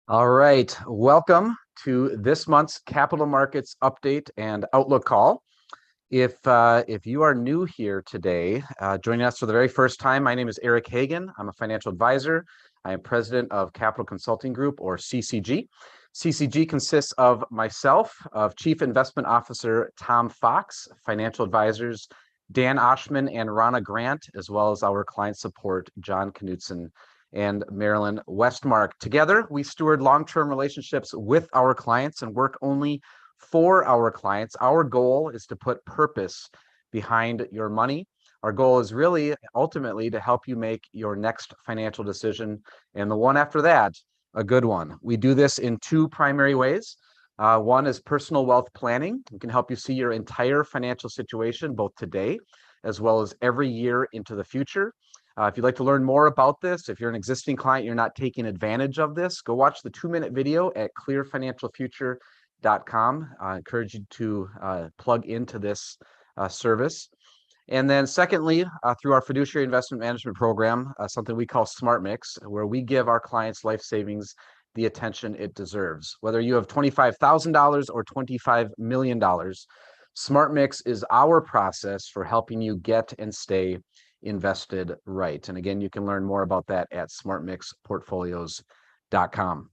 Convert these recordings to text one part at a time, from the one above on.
All right, welcome to this month's Capital Markets Update and Outlook call. If you are new here today, joining us for the very first time, my name is Eric Hagan. I'm a financial advisor. I am president of Capital Consulting Group, or CCG. CCG consists of myself, of Chief Investment Officer Tom Fox, financial advisors Dan Oshman and Rana Grant, as well as our client support, John Knutson and Marilyn Westmark. Together, we steward long-term relationships with our clients and work only for our clients. Our goal is to put purpose behind your money. Our goal is really ultimately to help you make your next financial decision, and the one after that, a good one. We do this in two primary ways. One is personal wealth planning. We can help you see your entire financial situation, both today as well as every year into the future. If you'd like to learn more about this, if you're an existing client, you're not taking advantage of this, go watch the 2-minute video at clearfinancialfuture.com. I encourage you to plug into this service. And then secondly, through our fiduciary investment management program, something we call Smart Mix, where we give our clients life savings the attention it deserves. Whether you have $25,000 or $25 million, Smart Mix is our process for helping you get and stay invested right. And again, you can learn more about that at smartmixportfolios.com.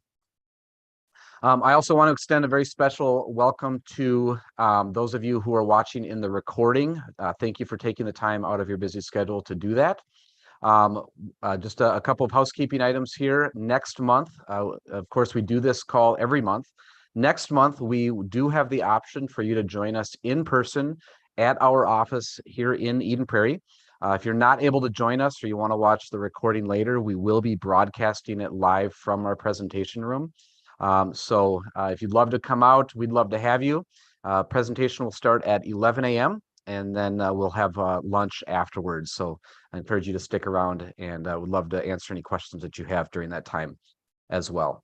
I also want to extend a very special welcome to those of you who are watching in the recording. Thank you for taking the time out of your busy schedule to do that. Just a couple of housekeeping items here. Next month, of course, we do this call every month. Next month, we do have the option for you to join us in person at our office here in Eden Prairie. If you're not able to join us or you want to watch the recording later, we will be broadcasting it live from our presentation room. So if you'd love to come out, we'd love to have you. Presentation will start at 11 a.m. and then we'll have lunch afterwards. So I encourage you to stick around, and I would love to answer any questions that you have during that time as well.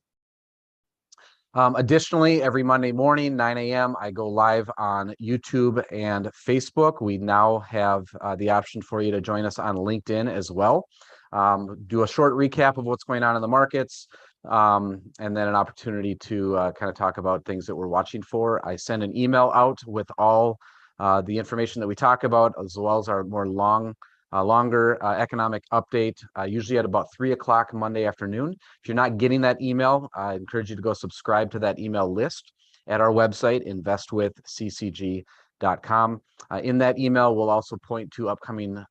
Additionally, every Monday morning, 9 a.m., I go live on YouTube and Facebook. We now have the option for you to join us on LinkedIn as well. Do a short recap of what's going on in the markets, and then an opportunity to kind of talk about things that we're watching for. I send an email out with all the information that we talk about, as well as our more longer economic update, usually at about 3 o'clock Monday afternoon. If you're not getting that email, I encourage you to go subscribe to that email list at our website, investwithccg.com. In that email, we'll also point to upcoming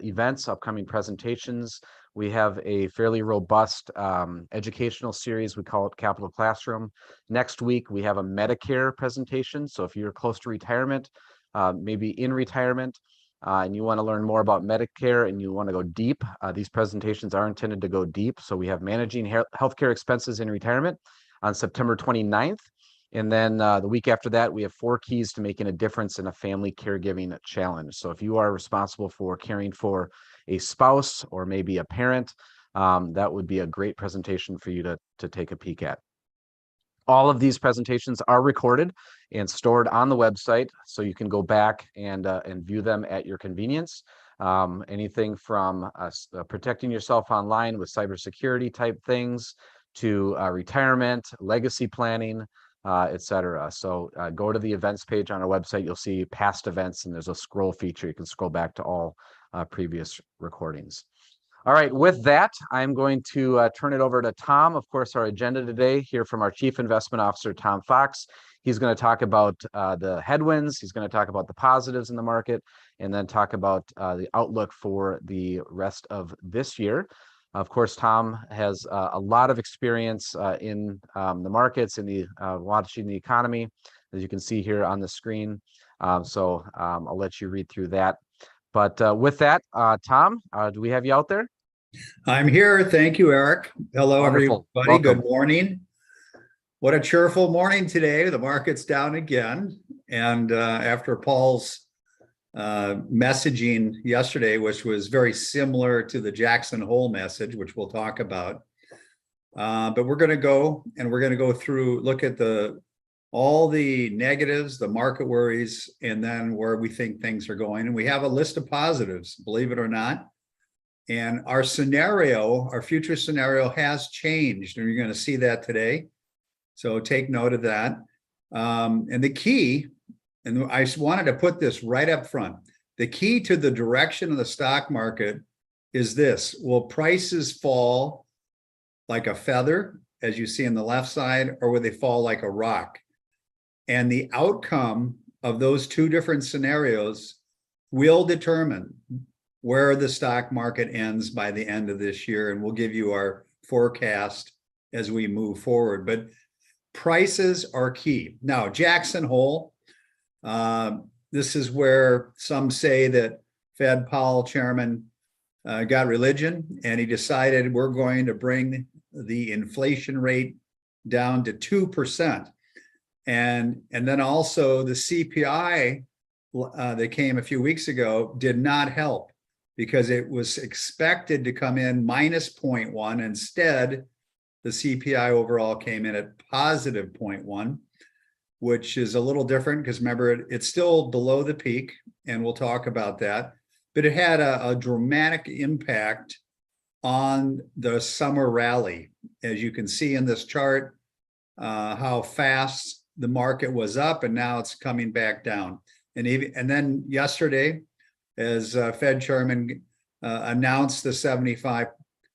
events, upcoming presentations. We have a fairly robust educational series. We call it Capital Classroom. Next week, we have a Medicare presentation. So if you're close to retirement, maybe in retirement, and you want to learn more about Medicare and you want to go deep, these presentations are intended to go deep. So we have Managing Healthcare Expenses in Retirement on September 29th. And then the week after that, we have 4 keys to making a difference in a family caregiving challenge. So if you are responsible for caring for a spouse or maybe a parent, that would be a great presentation for you to take a peek at. All of these presentations are recorded and stored on the website, so you can go back and view them at your convenience. Anything from protecting yourself online with cybersecurity type things to retirement, legacy planning, etc. So go to the events page on our website. You'll see past events, and there's a scroll feature. You can scroll back to all previous recordings. All right, with that, I'm going to turn it over to Tom. Of course, our agenda today, hear from our Chief Investment Officer, Tom Fox. He's going to talk about the headwinds. He's going to talk about the positives in the market, and then talk about the outlook for the rest of this year. Of course, Tom has a lot of experience in the markets, in the watching the economy, as you can see here on the screen. So I'll let you read through that. But with that, Tom, do we have you out there? I'm here. Thank you, Eric. Hello, Wonderful. everybody. Welcome. Good morning. What a cheerful morning today. The market's down again. And after Paul's messaging yesterday, which was very similar to the Jackson Hole message, which we'll talk about. But we're going to go through, look at all the negatives, the market worries, and then where we think things are going. And we have a list of positives, believe it or not. And our scenario, our future scenario has changed, and you're going to see that today. So take note of that. And the key, and I just wanted to put this right up front, the key to the direction of the stock market is this: will prices fall like a feather, as you see on the left side, or will they fall like a rock? And the outcome of those two different scenarios will determine where the stock market ends by the end of this year. And we'll give you our forecast as we move forward. But prices are key. Now, Jackson Hole, this is where some say that Fed Powell chairman got religion, and he decided we're going to bring the inflation rate down to 2%. And then also the CPI that came a few weeks ago did not help, because it was expected to come in minus 0.1. Instead, the CPI overall came in at positive 0.1, which is a little different because remember, it's still below the peak, and we'll talk about that. But it had a dramatic impact on the summer rally. As you can see in this chart, how fast the market was up, and now it's coming back down. And then yesterday, as Fed chairman announced the 75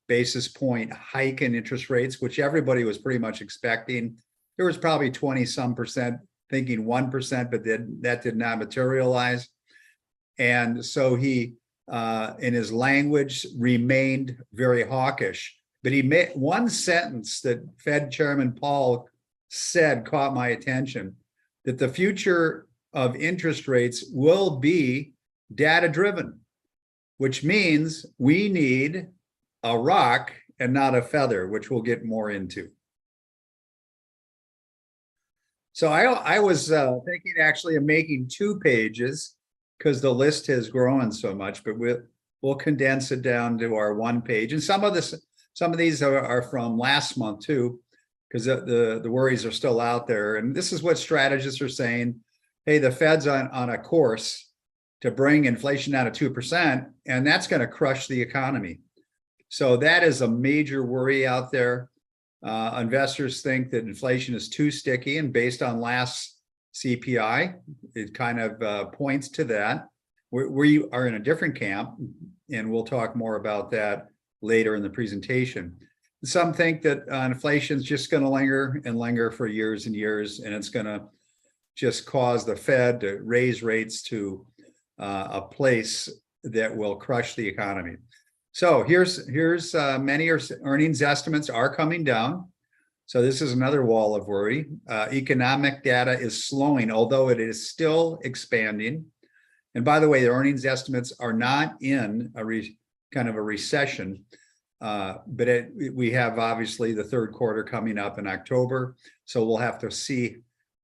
basis point hike in interest rates, which everybody was pretty much expecting. There was probably 20-some% thinking 1%, but that did not materialize. And so he, in his language, remained very hawkish. But he made one sentence that Fed Chairman Powell said caught my attention, that the future of interest rates will be data-driven, which means we need a rock and not a feather, which we'll get more into. So I was thinking actually of making 2 pages because the list has grown so much, but we'll condense it down to our 1 page. And some of these are from last month too, because the worries are still out there. And this is what strategists are saying. Hey, the Fed's on a course to bring inflation down to 2%, and that's going to crush the economy. So that is a major worry out there. Investors think that inflation is too sticky, and based on last CPI, it kind of points to that. We are in a different camp, and we'll talk more about that later in the presentation. Some think that inflation is just going to linger and linger for years and years, and it's going to just cause the Fed to raise rates to a place that will crush the economy. So here's many earnings estimates are coming down. So this is another wall of worry. Economic data is slowing, although it is still expanding. And by the way, the earnings estimates are not in a kind of a recession, but we have obviously the third quarter coming up in October. So we'll have to see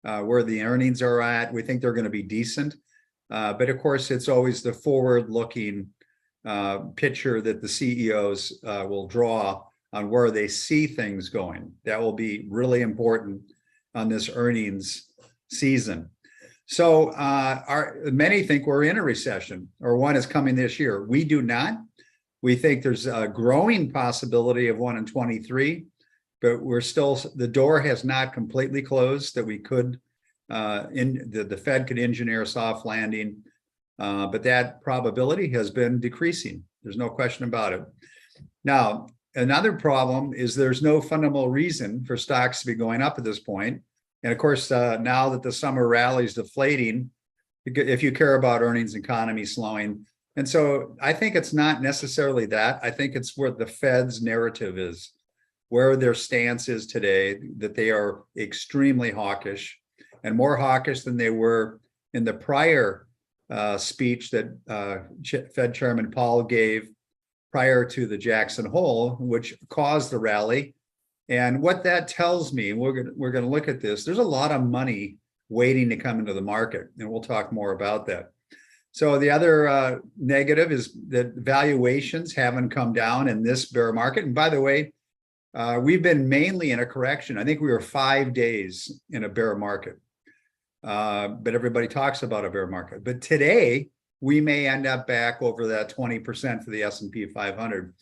where the earnings are at. We think they're going to be decent. But of course, it's always the forward-looking picture that the CEOs will draw on where they see things going. That will be really important on this earnings season. So many think we're in a recession, or one is coming this year. We do not. We think there's a growing possibility of one in 23, but the door has not completely closed, that we could, the Fed could engineer a soft landing. But that probability has been decreasing. There's no question about it. Now, another problem is there's no fundamental reason for stocks to be going up at this point. And of course, now that the summer rally is deflating, if you care about earnings, economy slowing. And so I think it's not necessarily that. I think it's where the Fed's narrative is, where their stance is today, that they are extremely hawkish, and more hawkish than they were in the prior speech that Fed Chairman Powell gave prior to the Jackson Hole, which caused the rally. And what that tells me, we're going to look at this, there's a lot of money waiting to come into the market, and we'll talk more about that. So the other negative is that valuations haven't come down in this bear market. And by the way, we've been mainly in a correction. I think we were 5 days in a bear market. But everybody talks about a bear market. But today, we may end up back over that 20% for the S&P 500.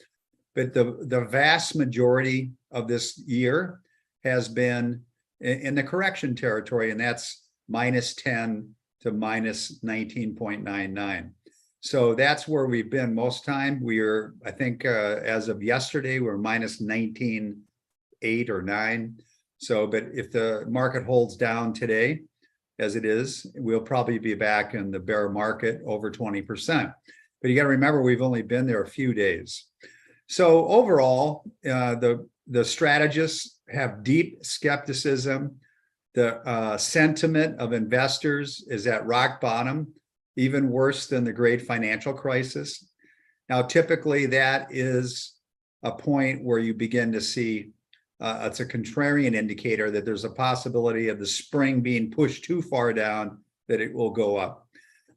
But the vast majority of this year has been in the correction territory, and that's -10 to -19.99. So that's where we've been most time. I think as of yesterday, we're -19.8 or 9. So, but if the market holds down today, as it is, we'll probably be back in the bear market over 20%. But you got to remember, we've only been there a few days. So overall, the strategists have deep skepticism. The sentiment of investors is at rock bottom, even worse than the great financial crisis. Now, typically that is a point where you begin to see it's a contrarian indicator that there's a possibility of the spring being pushed too far down, that it will go up.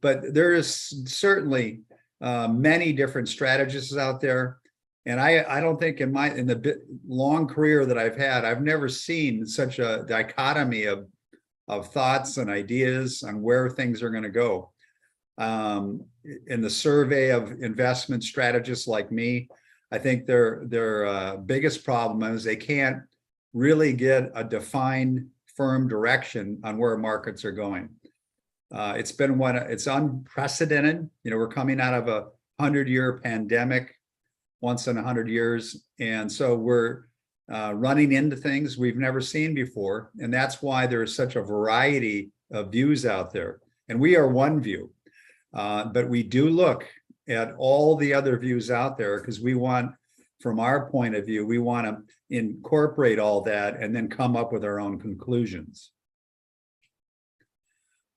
But there is certainly many different strategists out there. And I don't think in the long career that I've had, I've never seen such a dichotomy of thoughts and ideas on where things are going to go. In the survey of investment strategists like me, I think their biggest problem is they can't really get a defined, firm direction on where markets are going. It's unprecedented. We're coming out of a 100-year pandemic, once in 100 years, and so we're running into things we've never seen before, and that's why there's such a variety of views out there. And we are one view, but we do look at all the other views out there, because we want, from our point of view, we want to incorporate all that and then come up with our own conclusions.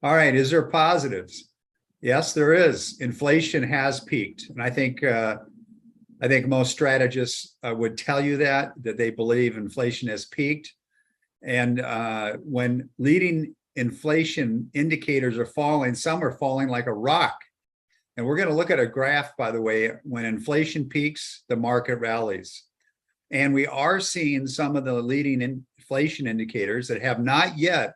All right, is there positives? Yes, there is. Inflation has peaked, and I think most strategists would tell you that they believe inflation has peaked. And when leading inflation indicators are falling, some are falling like a rock. And we're going to look at a graph, by the way. When inflation peaks, the market rallies. And we are seeing some of the leading inflation indicators that have not yet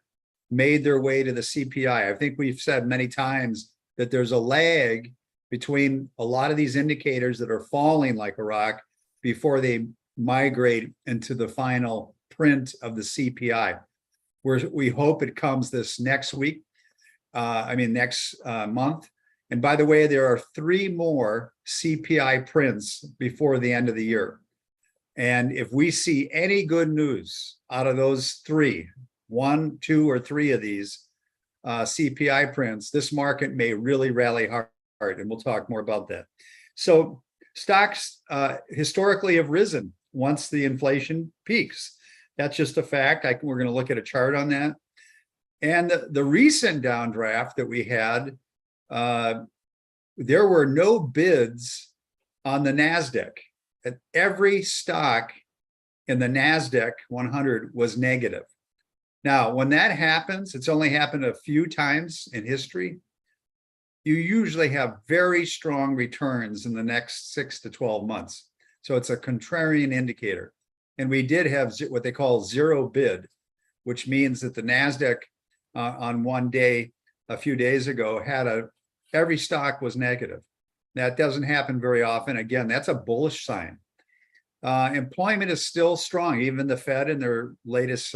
made their way to the CPI. I think we've said many times that there's a lag between a lot of these indicators that are falling like a rock before they migrate into the final print of the CPI. We hope it comes this next week, next month. And by the way, there are 3 more CPI prints before the end of the year. And if we see any good news out of those 3, 1, 2, or 3 of these CPI prints, this market may really rally hard, and we'll talk more about that. So stocks historically have risen once the inflation peaks. That's just a fact. We're going to look at a chart on that. And the recent downdraft that we had, there were no bids on the NASDAQ. Every stock in the NASDAQ 100 was negative. Now, when that happens, it's only happened a few times in history. You usually have very strong returns in the next 6 to 12 months. So it's a contrarian indicator. And we did have what they call zero bid, which means that the NASDAQ on one day, a few days ago, had every stock was negative. That doesn't happen very often. Again, that's a bullish sign. Employment is still strong. Even the Fed in their latest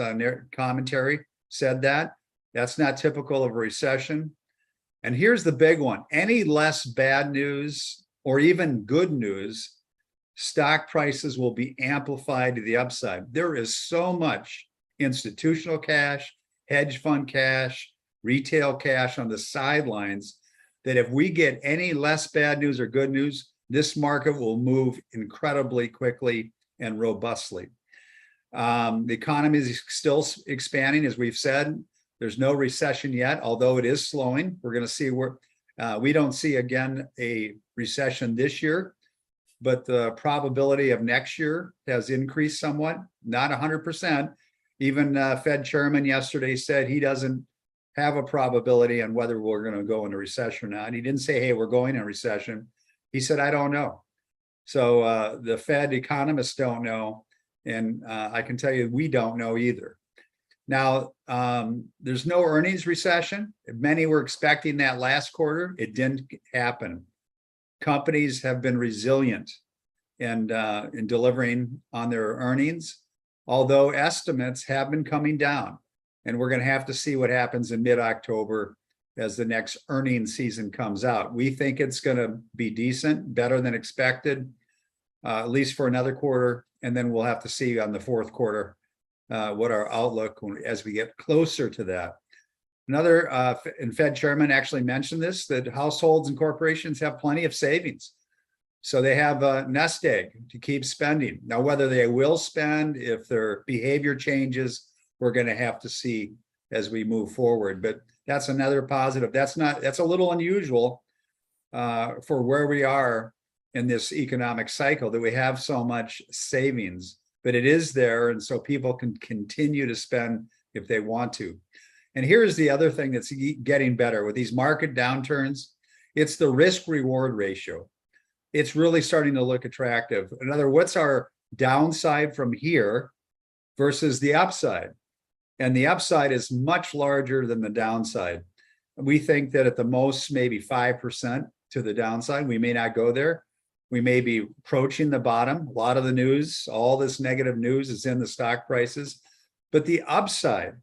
commentary said that. That's not typical of a recession. And here's the big one. Any less bad news or even good news, stock prices will be amplified to the upside. There is so much institutional cash, hedge fund cash, retail cash on the sidelines that if we get any less bad news or good news, this market will move incredibly quickly and robustly. The economy is still expanding, as we've said. There's no recession yet, although it is slowing. We're going to see where we don't see again a recession this year, but the probability of next year has increased somewhat, not 100%. Even Fed chairman yesterday said he doesn't have a probability on whether we're going to go into recession or not. He didn't say, hey, we're going in recession. He said, I don't know. So the Fed economists don't know. And I can tell you, we don't know either. Now, there's no earnings recession. Many were expecting that last quarter. It didn't happen. Companies have been resilient in delivering on their earnings, although estimates have been coming down. And we're going to have to see what happens in mid-October as the next earnings season comes out. We think it's going to be decent, better than expected, at least for another quarter. And then we'll have to see on the fourth quarter what our outlook as we get closer to that. Another and Fed chairman actually mentioned this, that households and corporations have plenty of savings. So they have a nest egg to keep spending. Now, whether they will spend, if their behavior changes, we're going to have to see as we move forward. But that's another positive. That's a little unusual for where we are in this economic cycle, that we have so much savings, but it is there. And so people can continue to spend if they want to. And here's the other thing that's getting better with these market downturns. It's the risk reward ratio. It's really starting to look attractive. In other words, what's our downside from here versus the upside? And the upside is much larger than the downside. We think that at the most, maybe 5% to the downside. We may not go there. We may be approaching the bottom. A lot of the news, all this negative news is in the stock prices. But the upside,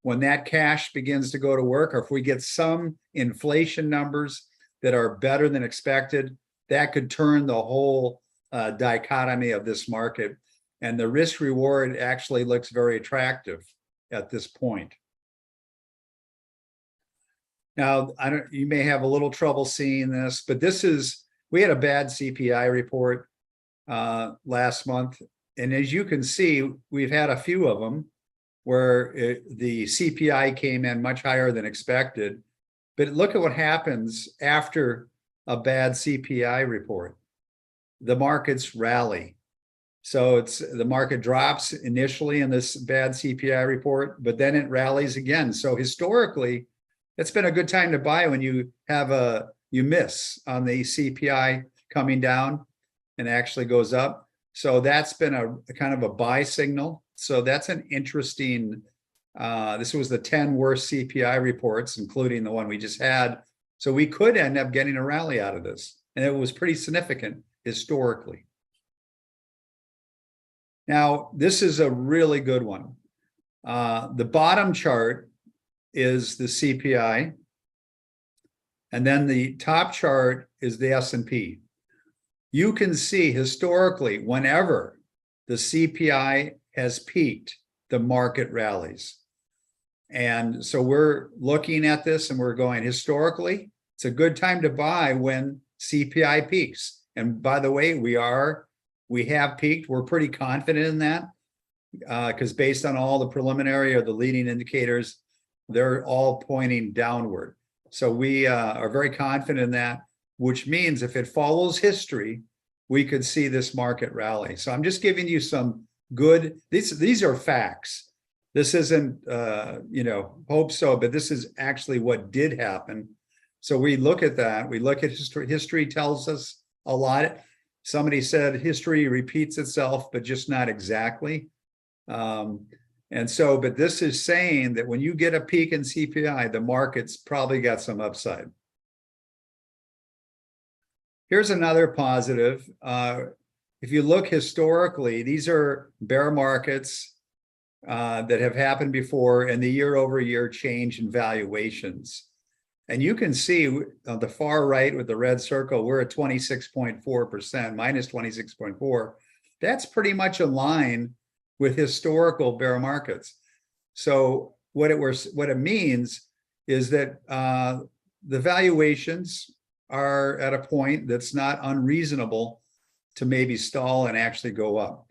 when that cash begins to go to work, or if we get some inflation numbers that are better than expected, that could turn the whole dichotomy of this market. And the risk reward actually looks very attractive at this point. Now, you may have a little trouble seeing this, but we had a bad CPI report last month. And as you can see, we've had a few of them where the CPI came in much higher than expected. But look at what happens after a bad CPI report. The markets rally. So the market drops initially in this bad CPI report, but then it rallies again. So historically, it's been a good time to buy when you miss on the CPI coming down and actually goes up. So that's been a kind of a buy signal. So that's an interesting, this was the 10 worst CPI reports, including the one we just had. So we could end up getting a rally out of this. And it was pretty significant historically. Now, this is a really good one. The bottom chart is the CPI. And then the top chart is the S&P. You can see historically, whenever the CPI has peaked, the market rallies. And so we're looking at this and we're going, historically, it's a good time to buy when CPI peaks. And by the way, we have peaked. We're pretty confident in that because based on all the preliminary or the leading indicators, they're all pointing downward. So we are very confident in that, which means if it follows history, we could see this market rally. So I'm just giving you some good, these are facts. This isn't, hope so, but this is actually what did happen. So we look at that. We look at history. History tells us a lot. Somebody said history repeats itself, but just not exactly. But this is saying that when you get a peak in CPI, the market's probably got some upside. Here's another positive. If you look historically, these are bear markets that have happened before, and the year-over-year change in valuations. And you can see on the far right with the red circle, we're at 26.4%, minus 26.4. That's pretty much in line with historical bear markets. So what it means is that the valuations are at a point that's not unreasonable to maybe stall and actually go up.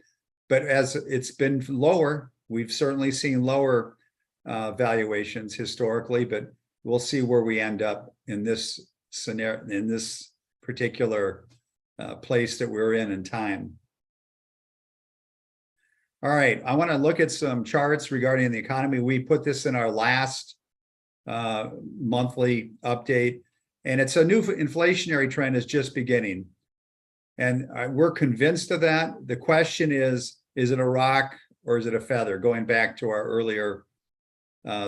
But as it's been lower, we've certainly seen lower valuations historically, but we'll see where we end up in this scenario, in this particular place that we're in time. All right, I want to look at some charts regarding the economy. We put this in our last monthly update, and it's a new inflationary trend is just beginning. And we're convinced of that. The question is it a rock or is it a feather? Going back to our earlier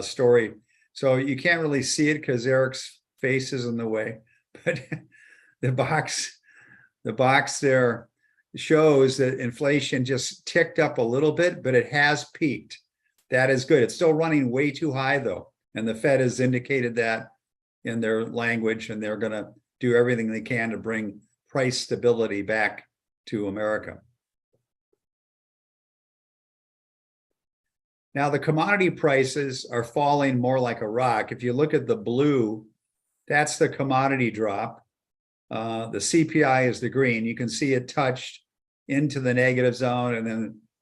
story. So you can't really see it because Eric's face is in the way, but the box there shows that inflation just ticked up a little bit, but it has peaked. That is good. It's still running way too high though. And the Fed has indicated that in their language, and they're going to do everything they can to bring price stability back to America. Now, the commodity prices are falling more like a rock. If you look at the blue, that's the commodity drop. The CPI is the green. You can see it touched into the negative zone. And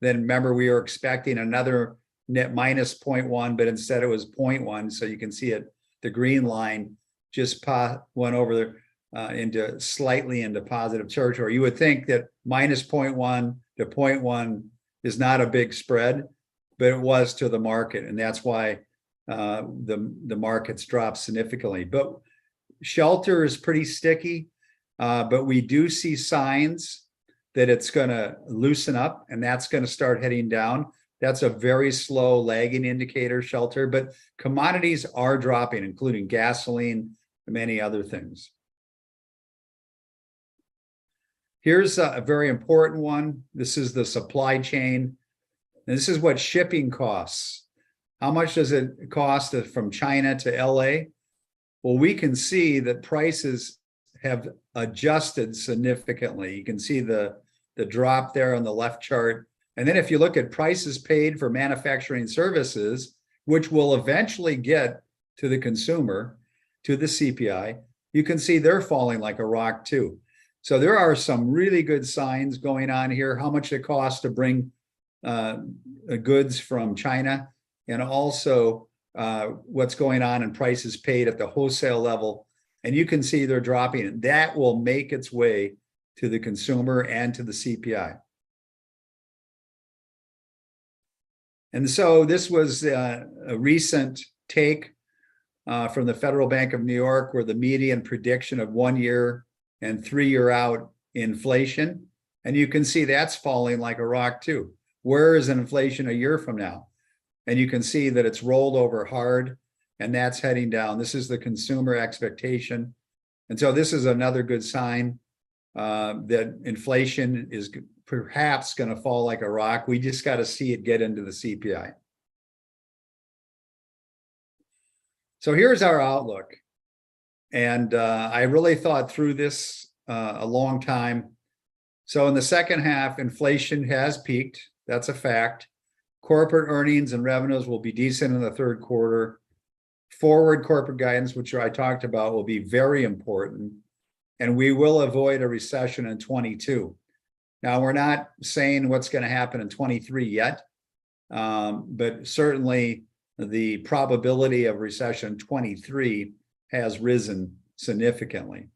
then remember, we were expecting another net minus 0.1, but instead it was 0.1. So you can see it, the green line just went over into slightly into positive territory. You would think that minus 0.1 to 0.1 is not a big spread, but it was to the market. And that's why the markets dropped significantly. But shelter is pretty sticky, but we do see signs that it's going to loosen up, and that's going to start heading down. That's a very slow lagging indicator, shelter, but commodities are dropping, including gasoline and many other things. Here's a very important one. This is the supply chain. And this is what shipping costs. How much does it cost from China to LA? Well, we can see that prices have adjusted significantly. You can see the drop there on the left chart. And then if you look at prices paid for manufacturing services, which will eventually get to the consumer, to the CPI, you can see they're falling like a rock too. So there are some really good signs going on here. How much it costs to bring goods from China, and also what's going on in prices paid at the wholesale level. And you can see they're dropping, and that will make its way to the consumer and to the CPI. And so this was a recent take from the Federal Bank of New York, where the median prediction of 1 year and 3 year out inflation. And you can see that's falling like a rock too. Where is inflation a year from now? And you can see that it's rolled over hard, and that's heading down. This is the consumer expectation. And so this is another good sign that inflation is perhaps going to fall like a rock. We just got to see it get into the CPI. So here's our outlook. And I really thought through this a long time. So in the second half, inflation has peaked. That's a fact. Corporate earnings and revenues will be decent in the third quarter. Forward corporate guidance, which I talked about, will be very important. And we will avoid a recession in 22. Now, we're not saying what's going to happen in 23 yet, but certainly the probability of recession in 23 has risen significantly.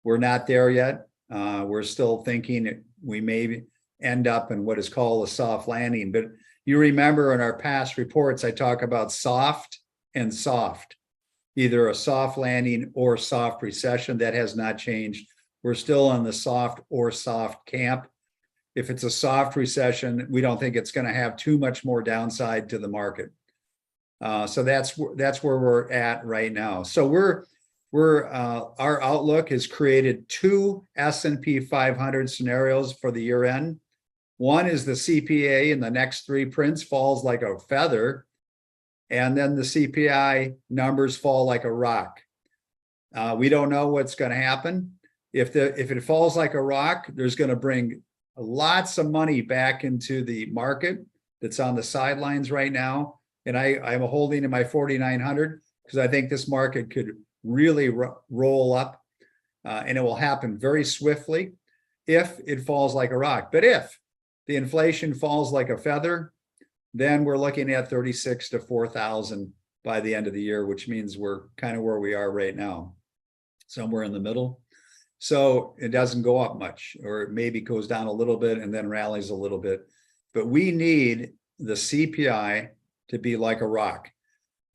We're not there yet. We're still thinking we may end up in what is called a soft landing. But you remember in our past reports, I talk about soft and soft, either a soft landing or soft recession. That has not changed. We're still on the soft or soft camp. If it's a soft recession, we don't think it's going to have too much more downside to the market. So that's where we're at right now. So our outlook has created two S&P 500 scenarios for the year end. One is the CPI in the next three prints falls like a feather, and then the CPI numbers fall like a rock. We don't know what's going to happen. If it falls like a rock, there's going to bring lots of money back into the market that's on the sidelines right now. And I'm holding in my 4,900 because I think this market could really roll up, and it will happen very swiftly if it falls like a rock. But if the inflation falls like a feather, then we're looking at 36 to 4,000 by the end of the year, which means we're kind of where we are right now, somewhere in the middle. So it doesn't go up much, or it maybe goes down a little bit and then rallies a little bit. But we need the CPI to be like a rock.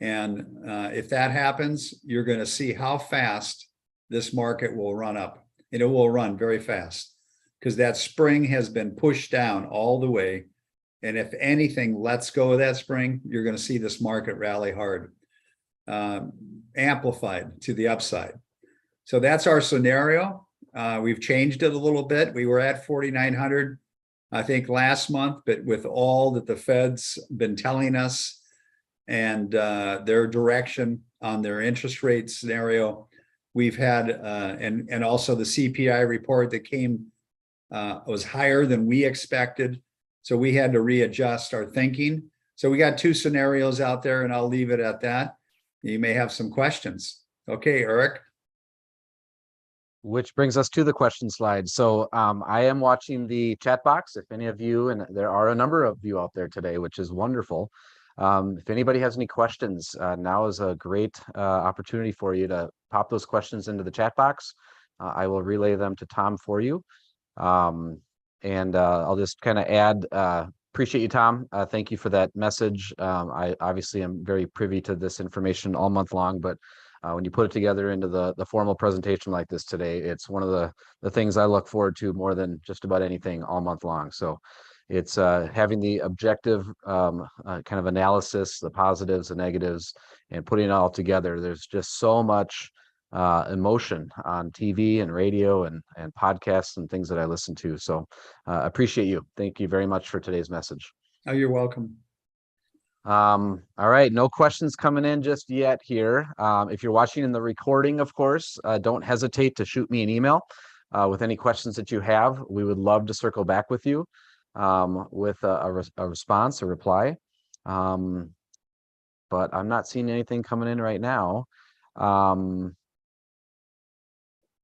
And if that happens, you're going to see how fast this market will run up. And it will run very fast because that spring has been pushed down all the way. And if anything lets go of that spring, you're going to see this market rally hard, amplified to the upside. So that's our scenario. We've changed it a little bit. We were at 4,900, I think, last month, but with all that the Fed's been telling us and their direction on their interest rate scenario, we've had, and also the CPI report that came was higher than we expected. So we had to readjust our thinking. So we got two scenarios out there, and I'll leave it at that. You may have some questions. Okay, Eric. Which brings us to the question slide. So I am watching the chat box. If any of you, and there are a number of you out there today, which is wonderful. If anybody has any questions, now is a great opportunity for you to pop those questions into the chat box. I will relay them to Tom for you. And I'll just kind of add, appreciate you, Tom. Thank you for that message. I obviously am very privy to this information all month long, but when you put it together into the formal presentation like this today, it's one of the things I look forward to more than just about anything all month long. So it's having the objective kind of analysis, the positives, the negatives, and putting it all together. There's just so much emotion on TV and radio and podcasts and things that I listen to. So appreciate you. Thank you very much for today's message. Oh, you're welcome. All right, no questions coming in just yet here. If you're watching in the recording, of course, don't hesitate to shoot me an email with any questions that you have. We would love to circle back with you with a response, a reply. But I'm not seeing anything coming in right now.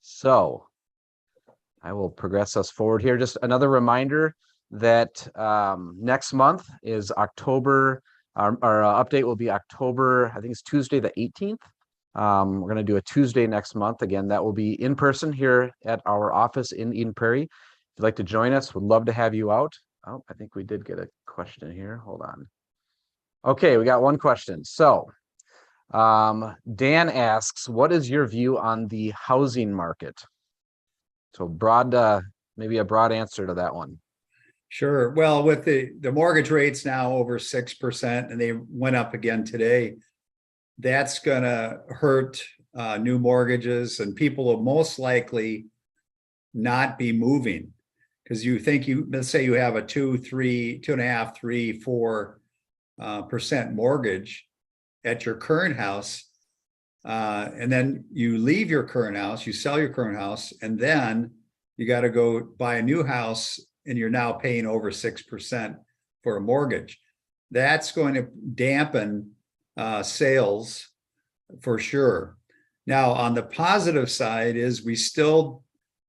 So I will progress us forward here. Just another reminder that next month is October. Our update will be October, I think it's Tuesday the 18th. We're going to do a Tuesday next month. Again, that will be in person here at our office in Eden Prairie. If you'd like to join us, we'd love to have you out. Oh, I think we did get a question here. Hold on. Okay, we got one question. So Dan asks, what is your view on the housing market? So broad, maybe a broad answer to that one. Sure. Well, with the mortgage rates now over 6%, and they went up again today, that's going to hurt new mortgages, and people will most likely not be moving because let's say you have a 2.5, 3, 4% mortgage at your current house, and then you leave your current house, you sell your current house, and then you got to go buy a new house, and you're now paying over 6% for a mortgage. That's going to dampen sales for sure. Now, on the positive side is we still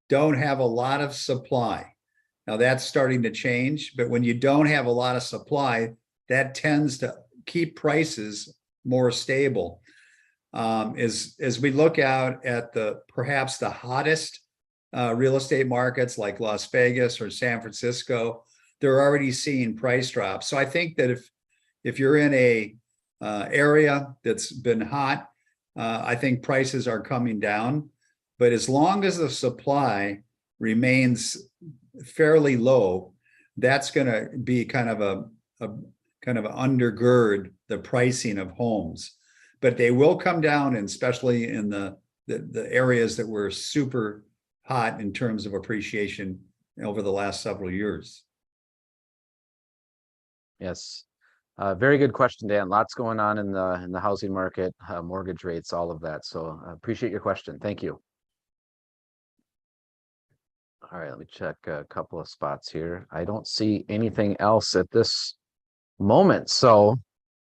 don't have a lot of supply. Now that's starting to change, but when you don't have a lot of supply, that tends to keep prices more stable. As we look out at perhaps the hottest real estate markets like Las Vegas or San Francisco, they're already seeing price drops. So I think that if you're in a area that's been hot, I think prices are coming down. But as long as the supply remains fairly low, that's going to be kind of undergird the pricing of homes. But they will come down, and especially in the areas that were super hot in terms of appreciation over the last several years. Yes. Very good question, Dan. Lots going on in the housing market, mortgage rates, all of that. So I appreciate your question. Thank you. All right, let me check a couple of spots here. I don't see anything else at this moment. So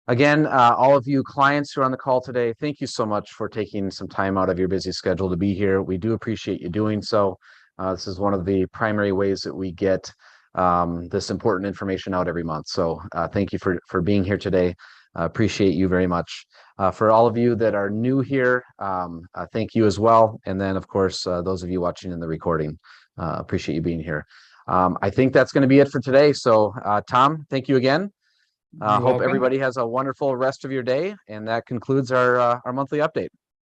again, all of you clients who are on the call today, thank you so much for taking some time out of your busy schedule to be here. We do appreciate you doing so. This is one of the primary ways that we get this important information out every month. So thank you for being here today. Appreciate you very much. For all of you that are new here, thank you as well. And then, of course, those of you watching in the recording, appreciate you being here. I think that's going to be it for today. So Tom, thank you again. Hope everybody has a wonderful rest of your day. And that concludes our monthly update.